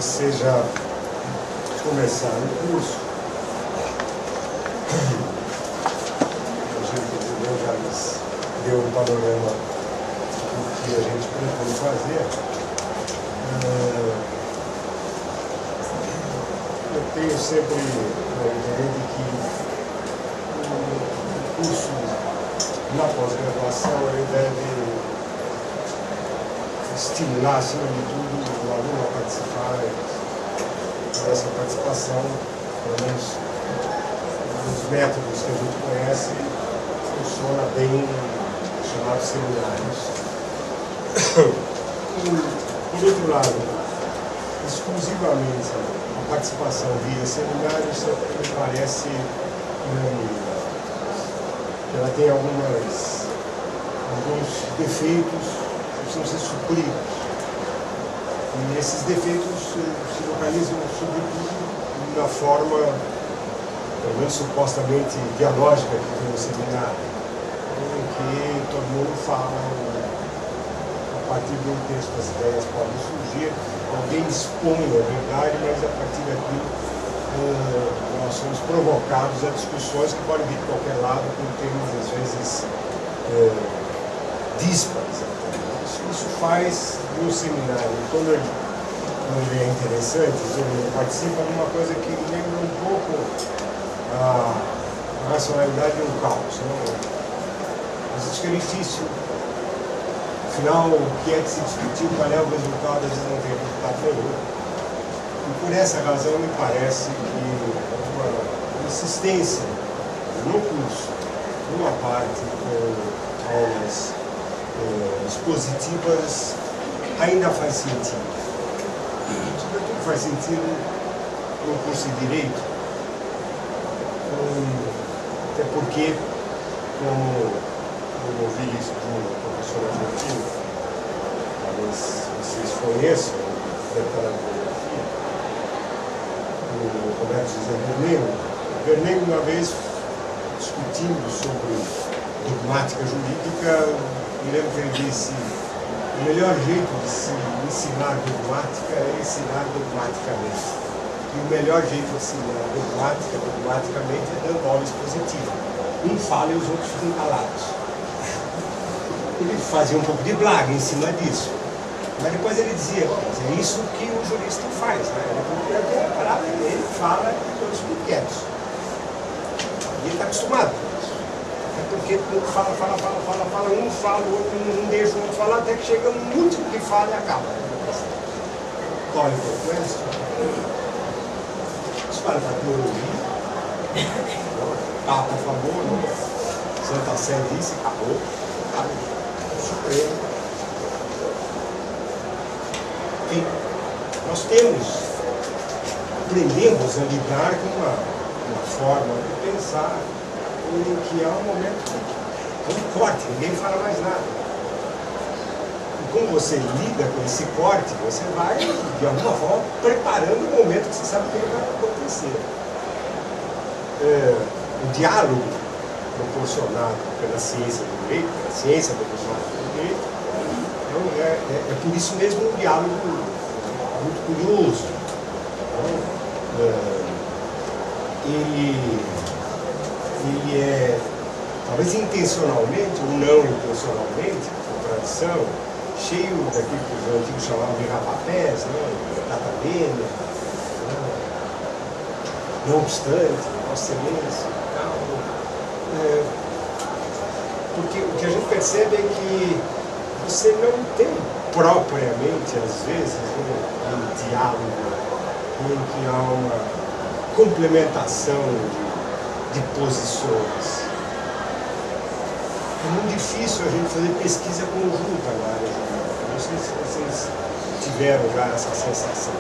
vocês já começaram o curso, a gente já lhes deu um panorama do que a gente pretende fazer. Eu tenho sempre a ideia de que o curso na pós-graduação ele deve estimular, acima de tudo, o aluno a participar. Essa participação, pelo menos nos métodos que a gente conhece, funciona bem chamados seminários. Por outro lado, exclusivamente a participação via seminários me parece que ela tem alguns defeitos que precisam ser supridos. E esses defeitos se localizam, sobretudo, na forma, pelo menos supostamente dialógica que tem no seminário, em que todo mundo fala, a partir de um texto as ideias podem surgir, alguém expõe a verdade, mas a partir daquilo nós somos provocados a discussões que podem vir de qualquer lado, com temas, às vezes, díspares. Isso faz no seminário, quando ele é interessante, ele participa de uma coisa que lembra um pouco a racionalidade de um caos. Mas isso que é difícil. Afinal, o que é que se discutiu, qual é o resultado, às vezes não tem resultado nenhum. E por essa razão me parece que uma insistência no curso, numa parte com aulas expositivas, ainda faz sentido. Sobretudo faz sentido no curso de Direito, até porque, como eu ouvi isso de uma professora argentina, talvez vocês conheçam, o Roberto José Berném, uma vez discutindo sobre dogmática jurídica, me lembro que ele disse: o melhor jeito de se ensinar dogmática é ensinar dogmaticamente. E o melhor jeito de ensinar dogmaticamente é dando aula expositiva. Um fala e os outros ficam calados. Ele fazia um pouco de blague em cima disso. Mas depois ele dizia: é isso que o jurista faz, né? Ele fala e todos ficam quietos. E ele está acostumado com isso. É porque um fala, um fala, o outro não deixa o outro falar, até que chega um último que fala e acaba. Qual é a frequência? Os caras estão por ouvir. Papa a favor, Santa Sé disse, acabou. Supremo. Enfim, nós aprendemos a lidar com uma forma de pensar em que há um momento de corte, ninguém fala mais nada. E como você lida com esse corte, você vai, de alguma forma, preparando o momento que você sabe que ele vai acontecer. O diálogo proporcionado pela ciência do direito, pela ciência proporcionada pelo direito, é por isso mesmo um diálogo muito curioso. Ele é, talvez intencionalmente ou não intencionalmente, por tradição, cheio daquilo que os antigos chamavam de rapapés, data bene, não obstante, excelência e tal. Porque o que a gente percebe é que você não tem propriamente, às vezes, um diálogo em que há uma complementação de posições. É muito difícil a gente fazer pesquisa conjunta na área jurídica. Não sei se vocês tiveram já essa sensação.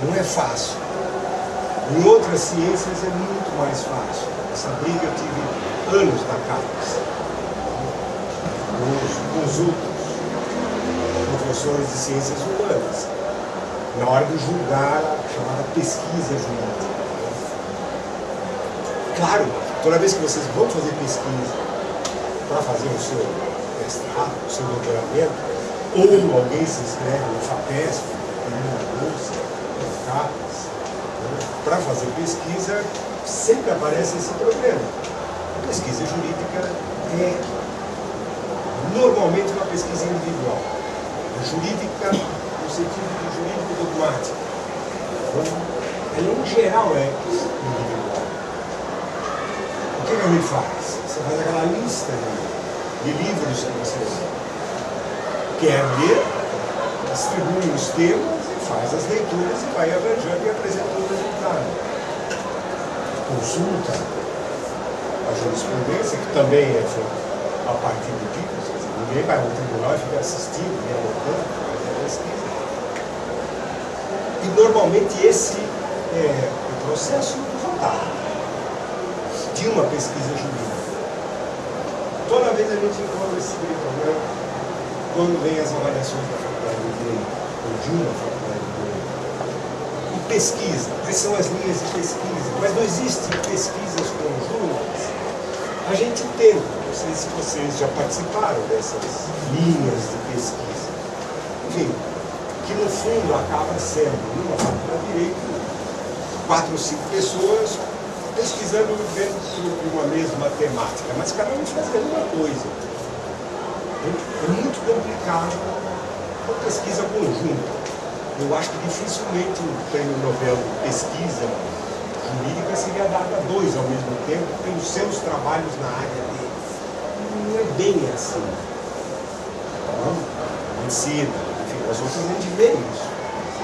Não é fácil. Em outras ciências é muito mais fácil. Essa briga eu tive anos na casa. Com os outros professores de ciências humanas, na hora de julgar a chamada pesquisa jurídica. Claro, toda vez que vocês vão fazer pesquisa para fazer o seu mestrado, o seu doutoramento, ou alguém se inscreve no FAPESP, uma bolsa, capas, para fazer pesquisa, sempre aparece esse problema. A pesquisa jurídica é normalmente uma pesquisa individual. Jurídica, no sentido de jurídico dogmático. Ela, em geral, é individual. O que a gente faz? Você faz aquela lista de livros que você quer ler, distribui os temas e faz as leituras e vai arranjando e apresentando o resultado. Consulta a jurisprudência, que também é a partir do título. Ninguém vai ao tribunal e fica assistindo, e anotando, faz a pesquisa. E normalmente esse é o processo do resultado de uma pesquisa jurídica. Toda vez a gente encontra esse problema quando vem as avaliações da faculdade de Direito, ou de uma faculdade de Direito. E pesquisa, quais são as linhas de pesquisa? Mas não existem pesquisas conjuntas. A gente tenta, não sei se vocês já participaram dessas linhas de pesquisa. Enfim, que no fundo acaba sendo, numa faculdade de Direito, 4 ou 5 pessoas pesquisando dentro de uma mesma temática, mas cada um fazendo uma coisa. É muito complicado uma pesquisa conjunta. Eu acho que dificilmente um prêmio Nobel de pesquisa jurídica seria dado a 2 ao mesmo tempo pelos seus trabalhos na área dele. Não é bem assim. Não? Medicina, enfim, as outras a gente vê isso.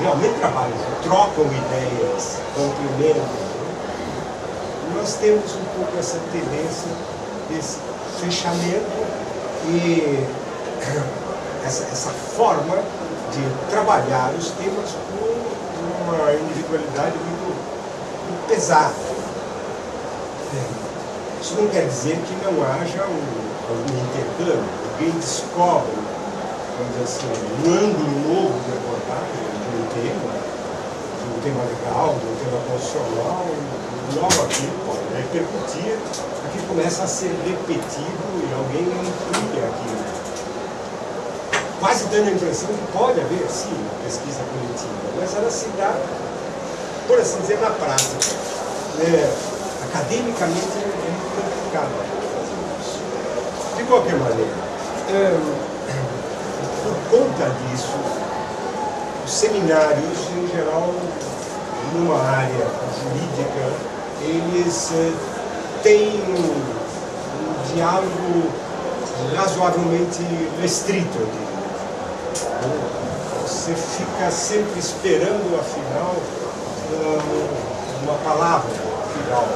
Realmente trabalham, trocam ideias, complementam. Nós temos um pouco essa tendência, esse fechamento e essa forma de trabalhar os temas com uma individualidade muito pesada. Isso não quer dizer que não haja algum intercâmbio, alguém descobre, vamos dizer assim, um ângulo novo de abordagem de um tema legal, de um tema constitucional, logo aquilo pode repercutir, aquilo começa a ser repetido e alguém inclui aquilo. Quase dando a impressão que pode haver, sim, uma pesquisa coletiva, mas ela se dá, por assim dizer, na prática. Academicamente é muito complicado fazer isso. De qualquer maneira, por conta disso, os seminários, em geral, numa área jurídica, eles têm um diálogo razoavelmente restrito, eu diria. Você fica sempre esperando, afinal, uma palavra final,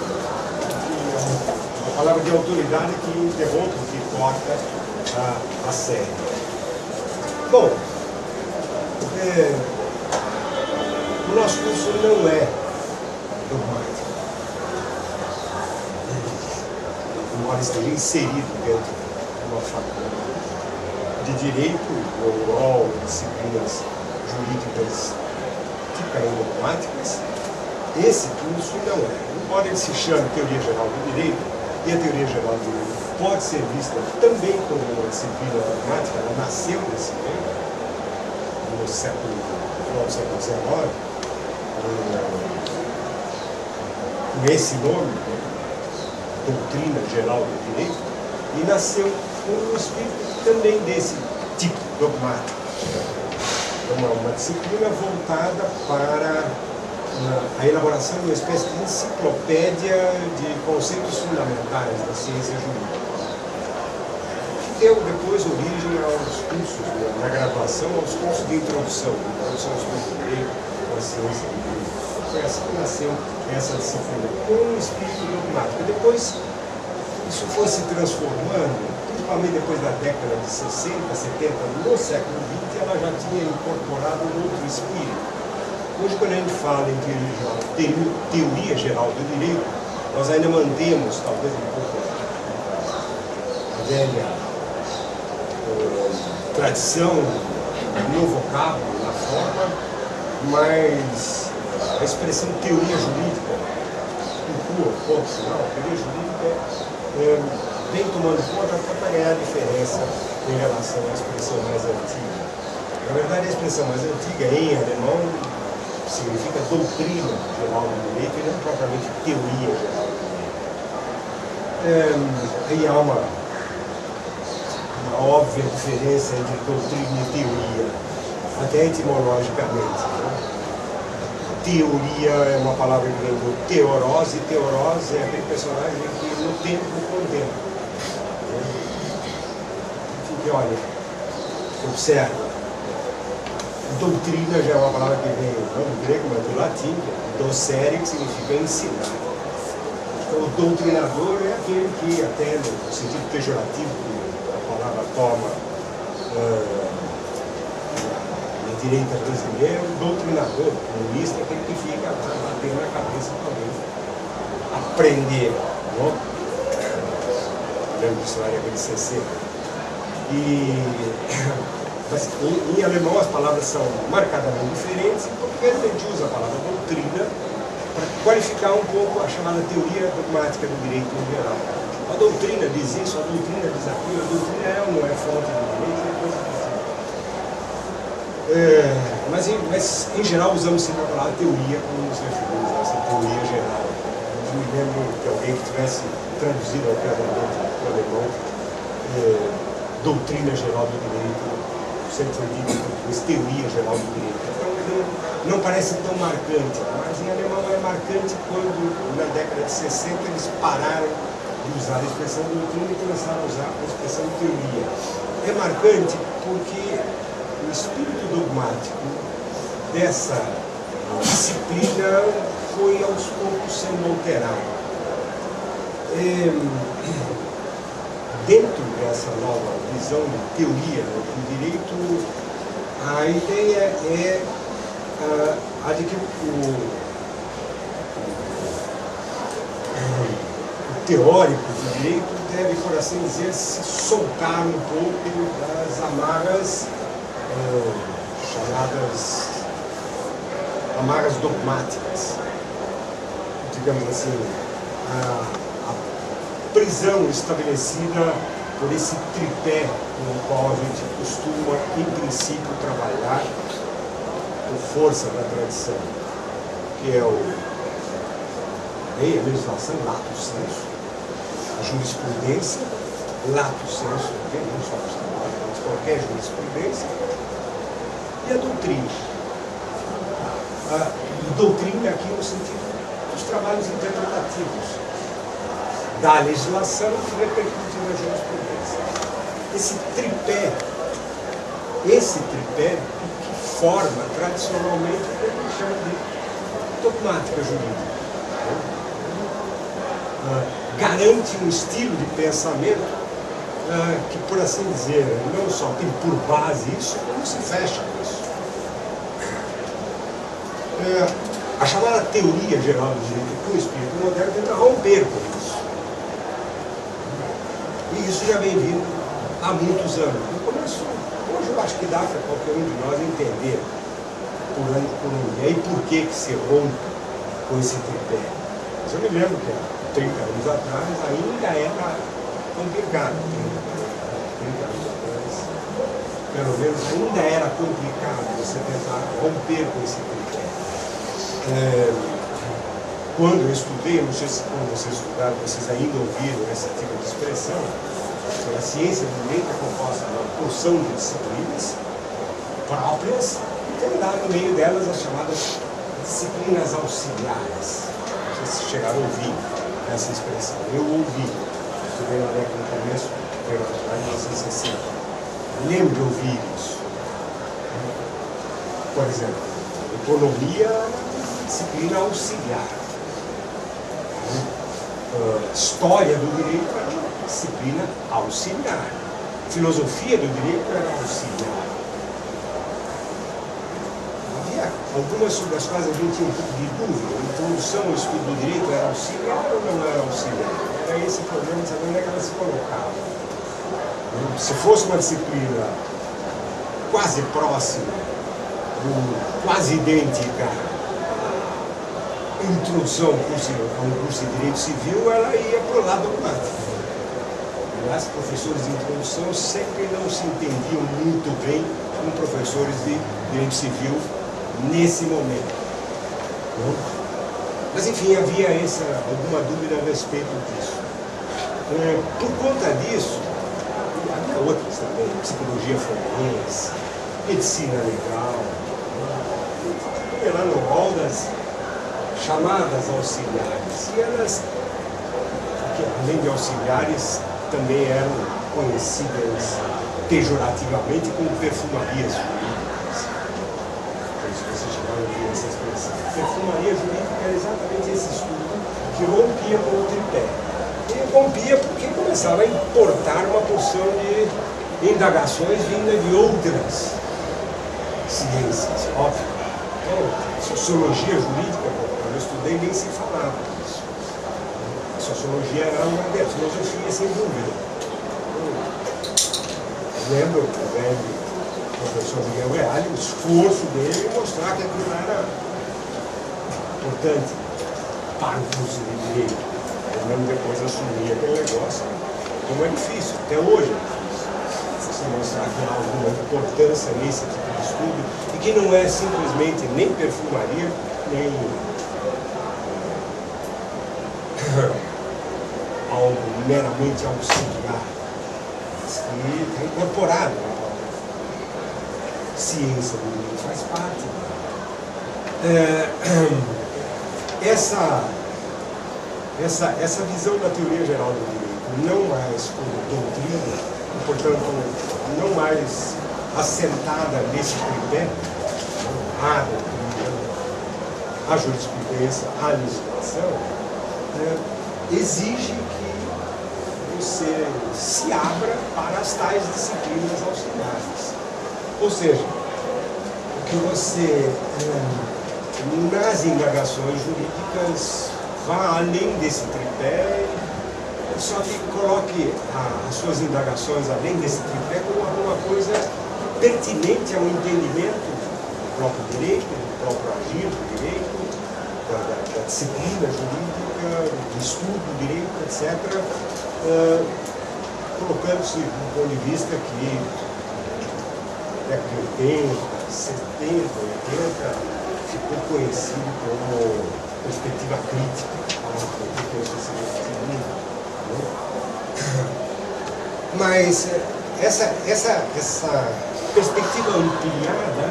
uma palavra de autoridade que interrompe, que corta a série. Bom, o nosso curso não é dogmático. Embora esteja inserido dentro de uma faculdade de Direito ou disciplinas jurídicas tipicamente dogmáticas, esse curso não é. Embora ele se chame Teoria Geral do Direito, e a Teoria Geral do Direito pode ser vista também como uma disciplina dogmática, ela nasceu nesse tempo, no final do século XIX, com esse nome, Doutrina Geral do Direito, e nasceu com um espírito também desse tipo dogmático. Uma disciplina voltada para a elaboração de uma espécie de enciclopédia de conceitos fundamentais da ciência jurídica. Que deu depois origem aos cursos, na graduação, aos cursos de introdução aos estudos de direito, da ciência do direito. Foi assim que nasceu essa disciplina, com um espírito dogmático. Depois, isso foi se transformando, principalmente depois da década de 60, 70, no século XX, ela já tinha incorporado um outro espírito. Hoje, quando a gente fala em teoria geral do direito, nós ainda mantemos, talvez um pouco, a velha tradição no vocábulo, na forma, mas a expressão teoria jurídica, inclua o ponto final, teoria jurídica vem tomando conta para ganhar diferença em relação à expressão mais antiga. Na verdade, a expressão mais antiga em alemão significa doutrina geral do direito e não propriamente teoria geral do direito. Aí há uma óbvia diferença entre doutrina e teoria, até etimologicamente. Né? Teoria é uma palavra que vem do teoros, e teoros é aquele personagem que no tempo contempla. Fique, olha, observa. Doutrina já é uma palavra que vem não do grego, mas do latim, docere, que significa ensinar. Então, o doutrinador é aquele que, até no sentido pejorativo que a palavra toma na direita brasileira, o doutrinador, o comunista, é aquele que fica lá batendo na cabeça para alguém aprender. Não? Lembro disso na década de 60. Mas em alemão as palavras são marcadamente diferentes, e em português a gente usa a palavra doutrina para qualificar um pouco a chamada teoria dogmática do direito em geral. A doutrina diz isso, a doutrina diz aquilo, a doutrina é ou não é fonte do direito, é coisa assim. Mas em geral usamos sempre a palavra teoria quando nos referimos a essa teoria geral. Eu me lembro de alguém que tivesse traduzido ao pé da letra para o alemão doutrina geral do direito. Sempre foi dito em português, teoria geral do direito. Então não parece tão marcante, mas em alemão é marcante quando, na década de 60, eles pararam de usar a expressão doutrina e começaram a usar a expressão teoria. É marcante porque o espírito dogmático dessa disciplina foi aos poucos sendo alterado. Dentro dessa nova visão de teoria do direito, a ideia é a de que o teórico do direito deve, por assim dizer, se soltar um pouco das amarras chamadas amarras dogmáticas. Digamos assim, prisão estabelecida por esse tripé com o qual a gente costuma, em princípio, trabalhar por força da tradição, que é a legislação, lato sensu, a jurisprudência, lato sensu, não só os trabalhos, mas qualquer jurisprudência, e a doutrina. A doutrina aqui no sentido dos trabalhos interpretativos da legislação que repercute na jurisprudência. Esse tripé que forma tradicionalmente o que a gente chama de dogmática jurídica. Garante um estilo de pensamento que, por assim dizer, não só tem por base isso, como se fecha nisso. A chamada teoria geral do direito que o espírito moderno tenta romper com isso. E isso já vem vindo há muitos anos. No começo, hoje eu acho que dá para qualquer um de nós entender por onde é e por que se rompe com esse tripé. Mas eu me lembro que há 30 anos atrás ainda era complicado. 30 anos atrás, pelo menos, ainda era complicado você tentar romper com esse tripé. Quando eu estudei, não sei se quando vocês estudaram, vocês ainda ouviram esse tipo de expressão, a ciência do direito é composta de uma porção de disciplinas próprias e tem lá no meio delas as chamadas disciplinas auxiliares. Não sei se chegaram a ouvir essa expressão. Eu ouvi, estudei na década no começo, lá em 1960. Lembro de ouvir isso. Por exemplo, economia é uma disciplina auxiliar. História do direito era uma disciplina auxiliar. Filosofia do direito era auxiliar. Havia algumas sobre as quais a gente tinha um pouco de dúvida. A introdução ao estudo do direito era auxiliar ou não era auxiliar? Era esse o problema de saber onde é que ela se colocava. Se fosse uma disciplina quase próxima, quase idêntica introdução a um curso de Direito Civil, ela ia para o lado dogmático. Aliás, professores de introdução sempre não se entendiam muito bem com professores de direito civil nesse momento. Mas enfim, havia alguma dúvida a respeito disso. Por conta disso, havia outras também, psicologia forense, medicina legal, lá no rol das chamadas auxiliares. E elas, além de auxiliares, também eram conhecidas pejorativamente como perfumarias jurídicas. Por isso você chegava a ouvir essa expressão. Perfumaria jurídica era exatamente esse estudo que rompia com o tripé. E rompia porque começava a importar uma porção de indagações vinda de outras ciências, óbvio. Então, sociologia jurídica, quando eu estudei, nem se falava disso. A sociologia era uma delas, filosofia sem dúvida. Lembro o velho professor Miguel Reale, o esforço dele em mostrar que aquilo era importante para o curso de direito. Eu mesmo depois assumi aquele negócio, como é difícil, até hoje é difícil. Você mostrar que há alguma importância nesse tipo de estudo e que não é simplesmente nem perfumaria, nem algo meramente auxiliar, que está incorporado na própria ciência do direito, faz parte. Essa visão da teoria geral do direito, não mais como doutrina, e, portanto, não mais assentada nesse tripé, a doutrina, a jurisprudência, a legislação, exige que você se abra para as tais disciplinas auxiliares. Ou seja, que você, nas indagações jurídicas, vá além desse tripé, só que coloque as suas indagações além desse tripé como alguma coisa pertinente ao entendimento do próprio direito, do próprio agir do direito, da disciplina jurídica, do estudo do direito, etc., colocando-se do ponto de vista que na década de 80, 70, 80, ficou conhecido como perspectiva crítica, mas essa perspectiva ampliada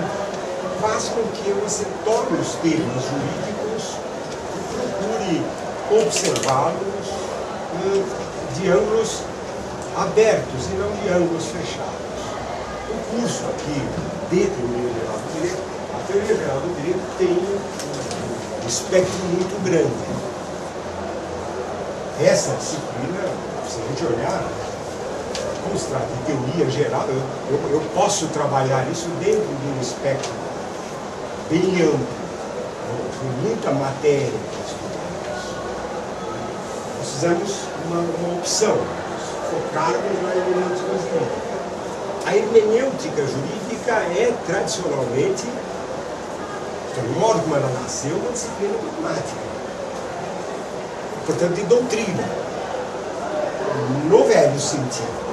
faz com que você tome os termos jurídicos e procure observá-los de ângulos abertos e não de ângulos fechados. O curso aqui de Teoria Geral do Direito, a Teoria Geral do Direito tem um espectro muito grande. Essa disciplina, se a gente olhar, como se trata de teoria geral, eu posso trabalhar isso dentro de um espectro bem amplo, com muita matéria para estudar. Nós fizemos uma opção, focarmos na hermenêutica jurídica. A hermenêutica jurídica é tradicionalmente, do modo como ela nasceu, uma disciplina dogmática, portanto de doutrina, no velho sentido.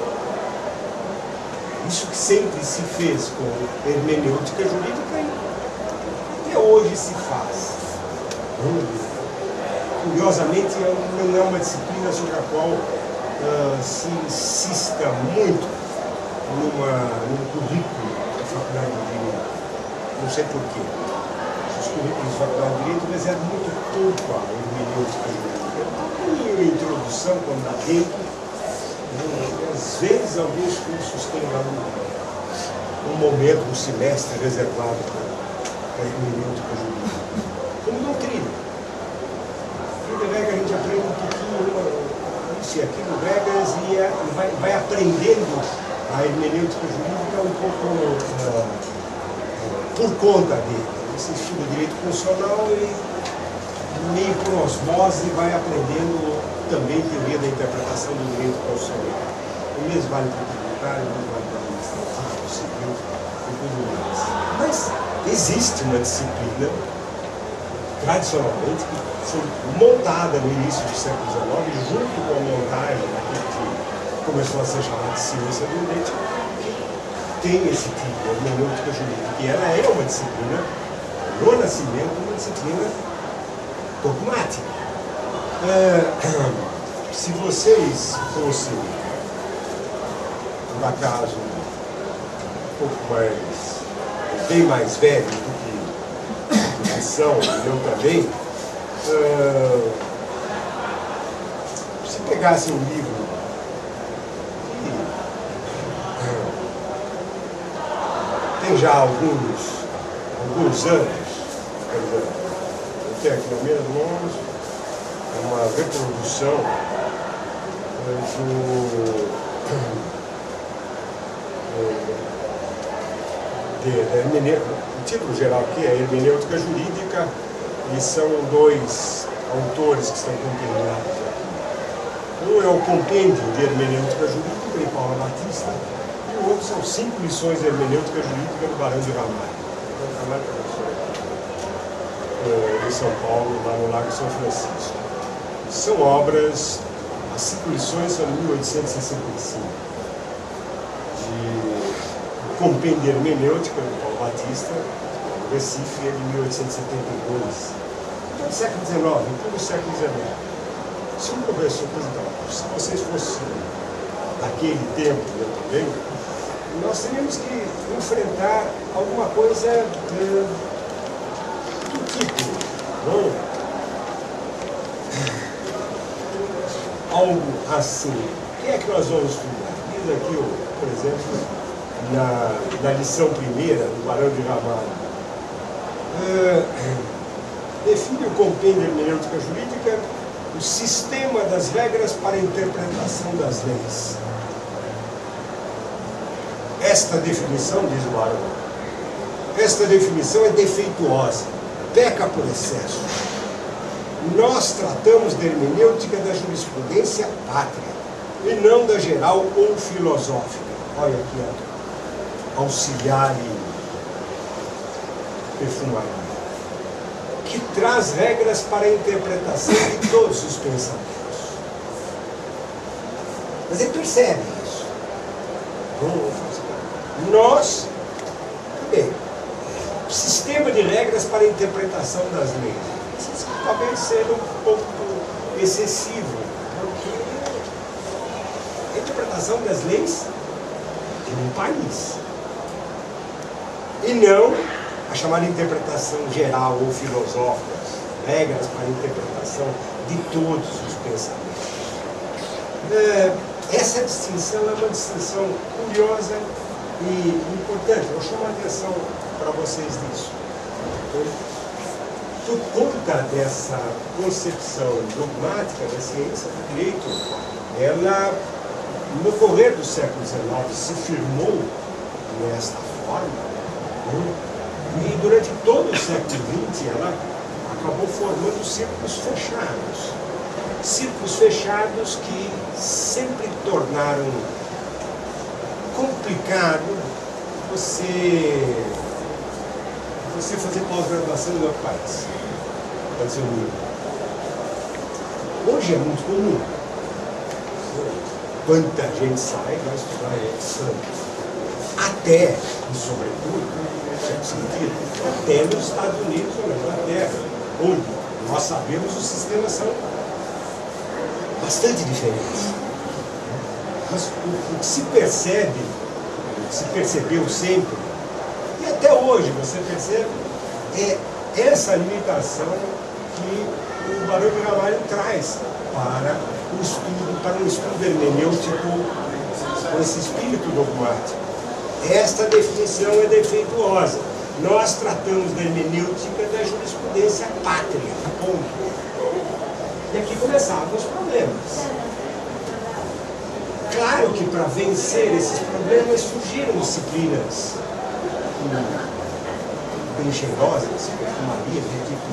Isso que sempre se fez com hermenêutica jurídica e até hoje se faz. Curiosamente, não é uma disciplina sobre a qual se insista muito no currículo da Faculdade de Direito. Não sei porquê. Os currículos da Faculdade de Direito reservam muito pouco a hermenêutica jurídica. Uma introdução, quando dá tempo, às vezes alguns cursos têm lá um momento, um semestre reservado para a hermenêutica jurídica. Como doutrina. No Regra a gente aprende um pouquinho isso e aquilo, regras, e vai aprendendo a hermenêutica jurídica um pouco por conta dele. Você estuda direito constitucional e meio por osmose vai aprendendo também teoria da interpretação do direito constitucional. O mesmo vale para o tributário, o mesmo vale para o administrativo, o civil e tudo mais. Mas existe uma disciplina, tradicionalmente, que foi montada no início do século XIX, junto com a montagem daquilo que começou a ser chamado de ciência do direito, tem esse tipo de hermenêutica jurídica, e ela é uma disciplina, no nascimento, uma disciplina dogmática. Se vocês fossem, por acaso, um pouco mais, bem mais velhos do que são, e eu também, se pegassem um livro que tem já alguns anos, quer dizer, eu tenho aqui na minha mão uma reprodução o título geral aqui é Hermenêutica Jurídica, e são dois autores que estão compilados aqui. Um é o Compêndio de Hermenêutica Jurídica, de Paula Batista, e o outro são 5 lições de Hermenêutica Jurídica do Barão de Ramalho. Em São Paulo, lá no Lago São Francisco. São obras, as 5 lições são de 1865. O Compêndio de Hermenêutica, do Paulo Batista, no Recife, é de 1872. Então, do século XIX, todo o século XIX. Se um professor, por exemplo, se vocês fossem daquele tempo, eu também, nós teríamos que enfrentar alguma coisa do tipo, não? Algo assim. O que é que nós vamos estudar? Diz aqui, por exemplo, na lição primeira do Barão de Ramalho. Define o Compêndio de Hermenêutica Jurídica o sistema das regras para a interpretação das leis. Esta definição, diz o Barão, esta definição é defeituosa, peca por excesso. Nós tratamos da hermenêutica da jurisprudência pátria, e não da geral ou filosófica. Olha aqui, auxiliar e perfumaria, que traz regras para a interpretação de todos os pensamentos. Mas ele percebe isso. Nós, bem, sistema de regras para a interpretação das leis. Isso talvez seja um pouco excessivo, porque a interpretação das leis de um país, e não a chamada interpretação geral ou filosófica, regras para a interpretação de todos os pensamentos. Essa distinção é uma distinção curiosa e importante. Eu chamo a atenção para vocês disso. Por conta dessa concepção dogmática da ciência do direito, ela, no correr do século XIX, se firmou nesta forma, e durante todo o século XX ela acabou formando círculos fechados. Círculos fechados que sempre tornaram complicado você fazer pós-graduação em outro país. Pode ser um livro. Hoje é muito comum. Quanta gente sai vai estudar Santos. Até, e sobretudo, em certo sentido, até nos Estados Unidos ou na Inglaterra, onde nós sabemos os sistemas são bastante diferentes. Mas o que se percebe, o que se percebeu sempre, e até hoje você percebe, é essa limitação que o Barão de Ramalho traz para um estudo hermenêutico com esse espírito dogmático. Esta definição é defeituosa. Nós tratamos da hermenêutica da jurisprudência pátria, ponto. E aqui começavam os problemas. Claro que para vencer esses problemas surgiram disciplinas bem cheirosas, perfumaria, tipo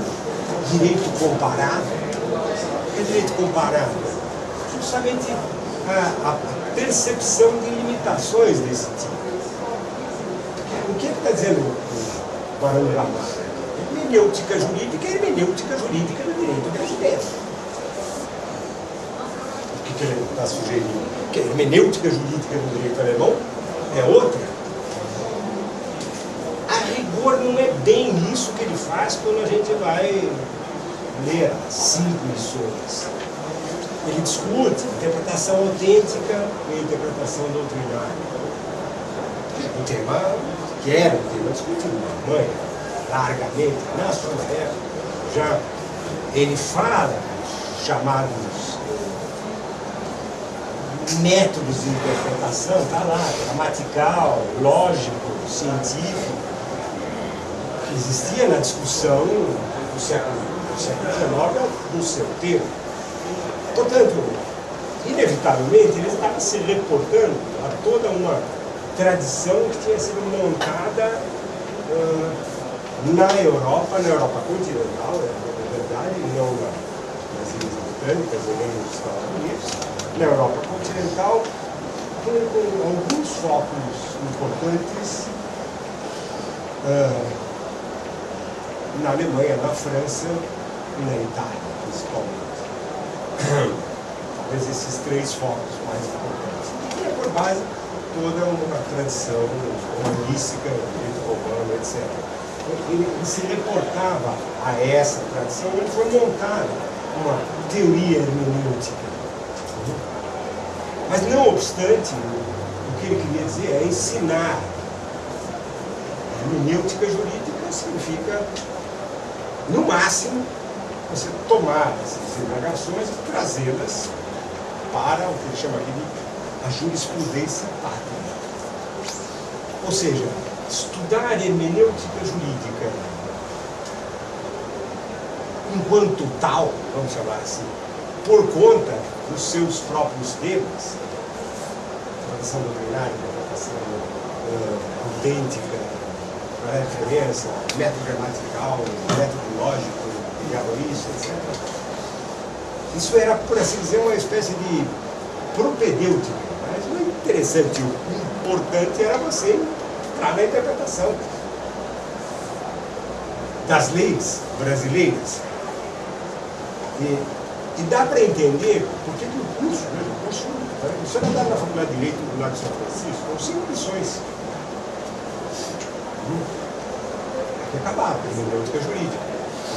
direito comparado. O que é direito comparado? Justamente a percepção de limitações desse tipo. O que está dizendo o Barão de Ramalho? Hermenêutica jurídica é hermenêutica jurídica do direito brasileiro. O que ele está sugerindo? Que a hermenêutica jurídica do direito alemão é outra. bem isso que ele faz quando a gente vai ler as 5 lições. Ele discute interpretação autêntica e interpretação doutrinária. Um tema que era um tema discutido na Alemanha, largamente, na sua época. Já ele fala dos chamados métodos de interpretação, está lá, gramatical, lógico, científico, que existia na discussão do século XIX do seu tempo. Portanto, inevitavelmente, ele estava se reportando a toda uma tradição que tinha sido montada na Europa continental, na verdade, não nas Ilhas Britânicas e nem nos Estados Unidos, na Europa continental, com alguns focos importantes na Alemanha, na França e na Itália, principalmente. Talvez esses 3 focos mais importantes. E é por base toda uma tradição humanística, romana, etc. Ele se reportava a essa tradição, ele foi montar uma teoria hermenêutica. Mas não obstante, o que ele queria dizer é ensinar. Hermenêutica jurídica significa, no máximo, você tomar essas indagações e trazê-las para o que ele chama aqui de a jurisprudência pátria. Ou seja, estudar hermenêutica jurídica enquanto tal, vamos chamar assim, por conta dos seus próprios temas, tradição doutrinária, interpretação autêntica, referência, método gramatical, método lógico, isso, etc. Isso era, por assim dizer, uma espécie de propedêutica. Mas o interessante, o importante era você entrar na interpretação das leis brasileiras. E dá para entender por que o curso, isso era dado na Faculdade de Direito do Lago de São Francisco, com 5 lições. Aqui acabava, hermenêutica jurídica,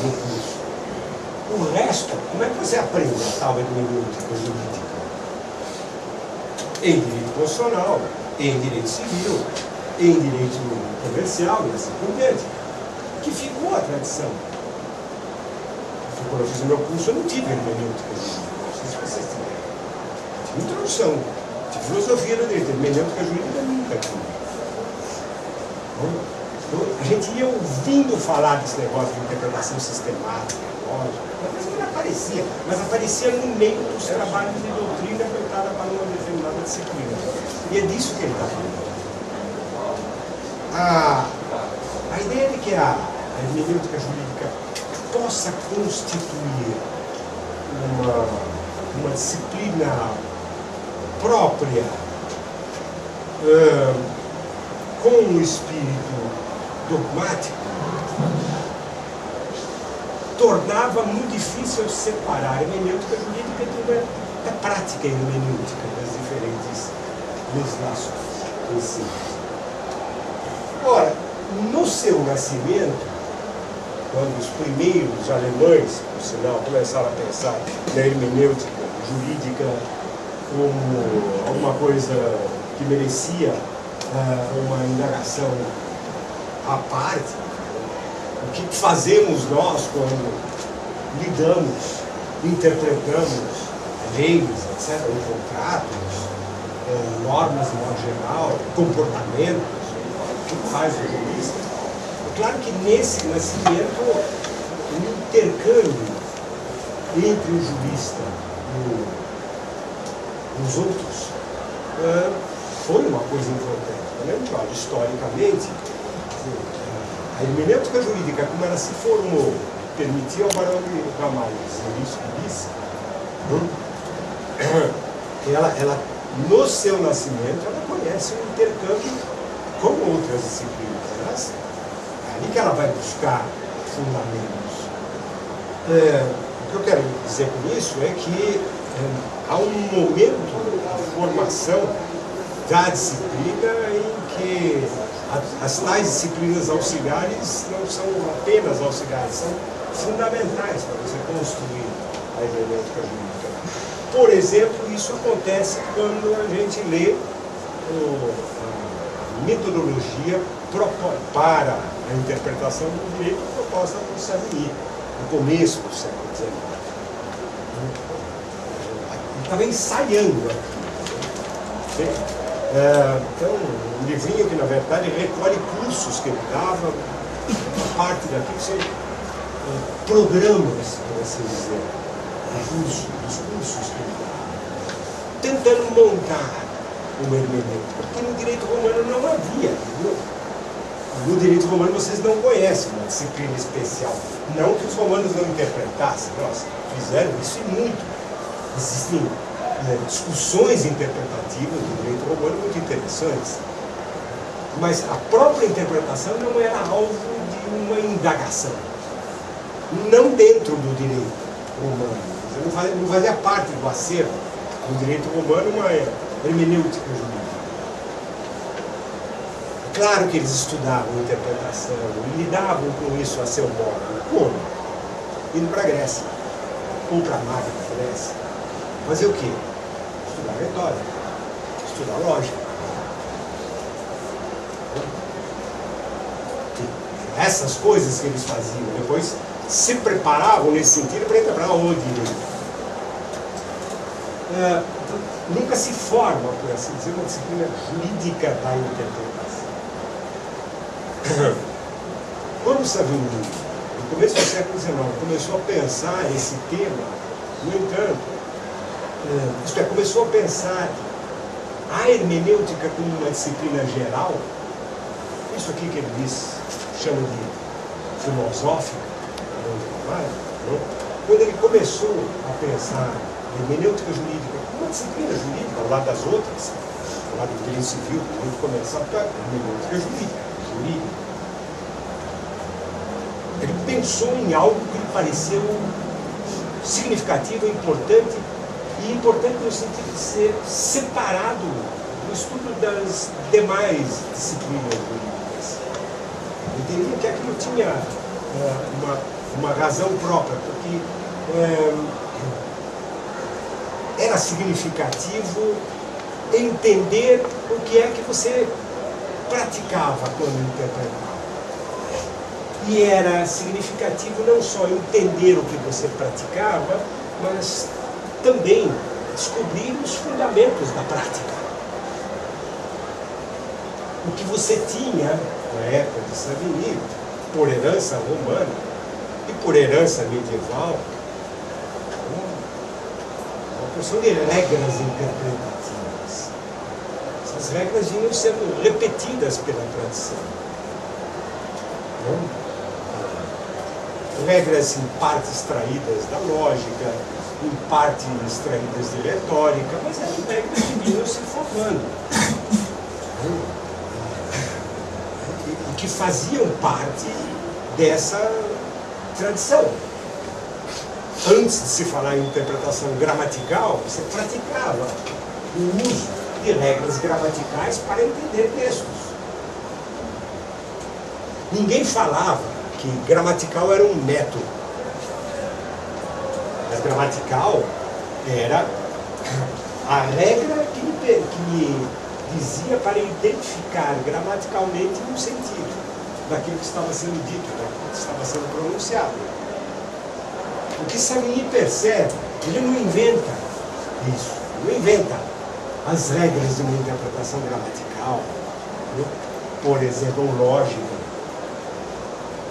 no curso. O resto, como é que você aprende a tal hermenêutica jurídica? Em direito constitucional, em direito civil, em direito comercial e assim por diante. Que ficou a tradição. Quando eu fiz o meu curso, eu não tive hermenêutica jurídica. Não sei se vocês tiveram. Tive introdução, tive filosofia do direito, hermenêutica jurídica nunca tive. A gente ia ouvindo falar desse negócio de interpretação sistemática, lógica, mas não aparecia, mas aparecia no meio dos trabalhos de doutrina apertada para uma determinada disciplina. E é disso que ele está falando. A ideia de que a hermenêutica jurídica possa constituir uma disciplina própria, com um espírito dogmático, tornava muito difícil separar a hermenêutica jurídica da prática hermenêutica das diferentes legislações. Ora, no seu nascimento, quando os primeiros alemães, por sinal, começaram a pensar na hermenêutica jurídica como alguma coisa que merecia uma indagação à parte, o que fazemos nós quando lidamos, interpretamos leis, etc., contratos, normas de modo geral, comportamentos, o que faz o jurista? É claro que nesse nascimento o intercâmbio entre o jurista e os outros foi uma coisa importante. Quando historicamente, a hermenêutica jurídica, como ela se formou, permitia ao Barão de Ramalho dizer isso que disse, ela, no seu nascimento, ela conhece um intercâmbio com outras disciplinas. É ali que ela vai buscar fundamentos. O que eu quero dizer com isso é que há um momento de formação da disciplina em que As tais disciplinas auxiliares não são apenas auxiliares, são fundamentais para você construir a hermenêutica jurídica. Por exemplo, isso acontece quando a gente lê a metodologia para a interpretação do direito proposta por Savigny, no começo do século XIX. Ele estava ensaiando aqui. Então, um livrinho que, na verdade, recolhe cursos que ele dava, uma parte daquilo são programas, por assim dizer, dos cursos que ele dava, tentando montar uma hermenêutica, porque no direito romano não havia. No direito romano vocês não conhecem uma disciplina especial. Não que os romanos não interpretassem, nossa, fizeram isso e muito. Existem discussões interpretativas do direito romano muito interessantes, mas a própria interpretação não era alvo de uma indagação, não dentro do direito romano. Não fazia parte do acervo do direito romano uma hermenêutica jurídica. Claro que eles estudavam interpretação, lidavam com isso a seu modo. Como? Indo para a Grécia, ou para a mágica da Grécia. Fazer o quê? Estudar retórica, estudar lógica. Essas coisas que eles faziam, depois se preparavam nesse sentido para interpretar o direito. Então, nunca se forma, por assim dizer, uma disciplina jurídica da interpretação. Quando Savigny, no começo do século XIX, começou a pensar esse tema, no entanto, isto é, começou a pensar a hermenêutica como uma disciplina geral, isso aqui que ele diz, chama de filosófica, quando ele começou a pensar a hermenêutica jurídica como uma disciplina jurídica, ao lado das outras, ao lado do direito civil, do direito comercial, a hermenêutica jurídica. Ele pensou em algo que lhe pareceu significativo, importante, e importante no sentido de ser separado do estudo das demais disciplinas jurídicas. Ele entendia que aquilo tinha uma razão própria, porque era significativo entender o que é que você praticava quando interpretava. E era significativo não só entender o que você praticava, mas também descobrir os fundamentos da prática. O que você tinha na época de Savigny, por herança romana e por herança medieval, uma porção de regras interpretativas. Essas regras vinham sendo repetidas pela tradição. Regras em parte extraídas da lógica, em parte extraídas de retórica, mas eram regras que vinham se formando. E que faziam parte dessa tradição. Antes de se falar em interpretação gramatical, você praticava o uso de regras gramaticais para entender textos. Ninguém falava que gramatical era um método. Mas gramatical era a regra que me dizia para identificar gramaticalmente um sentido daquilo que estava sendo dito, daquilo que estava sendo pronunciado. O que Savigny percebe, ele não inventa isso, não inventa as regras de uma interpretação gramatical, por exemplo, lógica.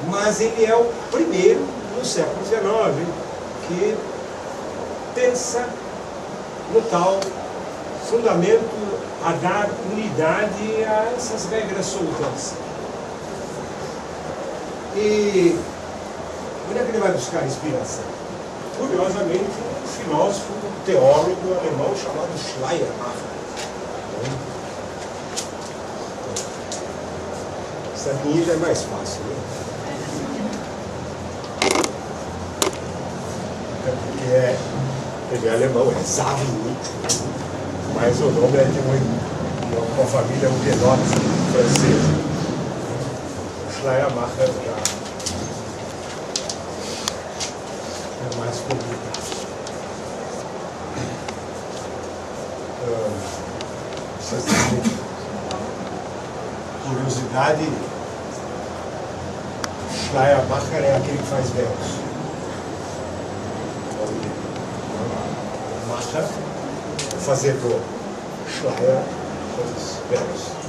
Mas ele é o primeiro, no século XIX, que pensa no tal fundamento a dar unidade a essas regras soltas. E onde é que ele vai buscar inspiração? Curiosamente, um filósofo, um teólogo alemão chamado Schleiermacher. Savigny já é mais fácil, né? Ele é alemão, é Savigny, mas o nome é de uma família huguenote francesa. Schleiermacher já é mais complicado. Vocês têm curiosidade, Schleiermacher é aquele que faz véus. Macher, fazer do Schleier, os véus.